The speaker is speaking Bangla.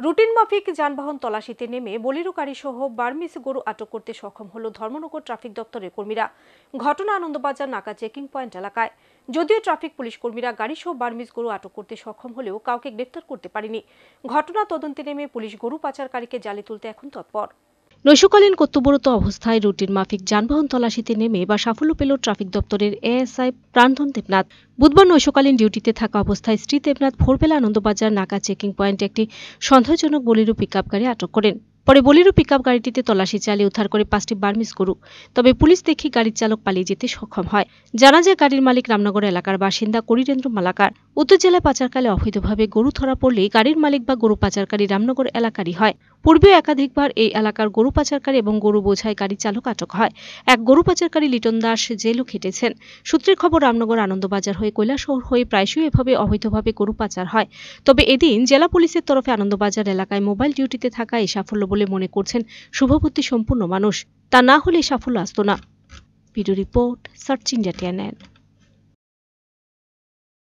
রুটিন মাফিক যানবাহন তল্লাশিতে নেমে বলিরো গাড়ি সহ বার্মিজ গরু আটক করতে সক্ষম হলো ধর্মনগর ট্রাফিক দপ্তরের কর্মীরা। ঘটনা আনন্দবাজার নাকা চেকিং পয়েন্ট এলাকায়। যদিও ট্রাফিক পুলিশ কর্মীরা গাড়ি সহ বার্মিজ গরু আটক করতে সক্ষম হলেও কাউকে গ্রেফতার করতে পারেনি। ঘটনা তদন্তে নেমে পুলিশ গরু পাচারকারীকে জালে তুলতে এখন তৎপর। নৈশকালীন কর্তব্যরত অবস্থায় রুটিন মাফিক যানবাহন তল্লাশিতে নেমে বা সাফল্য পেল ট্রাফিক দপ্তরের এএসআই প্রাণধন দেবনাথ। বুধবার নৈশকালীন ডিউটিতে থাকা অবস্থায় শ্রী দেবনাথ ভোরবেলা আনন্দবাজার নাকা চেকিং পয়েন্টে একটি সন্দেহজনক বলিরো পিকআপ গাড়ি আটক করেন। পরে বলিরো পিকআপ গাড়িটিতে তল্লাশি চালিয়ে উদ্ধার করে 5টি বার্মিজ গরু। তবে পুলিশ দেখে গাড়ির চালক পালিয়ে যেতে সক্ষম হয়। জানা যায় গাড়ির মালিক রামনগর এলাকার বাসিন্দা করিরেন্দ্র মালাকার। উত্তর জেলায় পাচারকালে অবৈধভাবে গরু ধরা পড়লে গাড়ির মালিক বা গরু পাচারকারী রামনগর এলাকারই হয়। পূর্বেও একাধিকবার এই এলাকার গরু পাচারকারী এবং গরু বোঝাই গাড়ি চালক আটক হয়। এক গরু পাচারকারী লিটন দাস জেলও খেটেছেন। সূত্রের খবর, রামনগর আনন্দবাজার হয়ে কৈলাসহর হয়ে প্রায়শই এভাবে অবৈধভাবে গরু পাচার হয়। তবে এদিন জেলা পুলিশের তরফে আনন্দবাজার এলাকায় মোবাইল ডিউটিতে থাকা এই সাফল্য বলে মনে করছেন শুভবুদ্ধি সম্পূর্ণ মানুষ। তা না হলে সাফল্য আসতো না। Video report, search India TNN।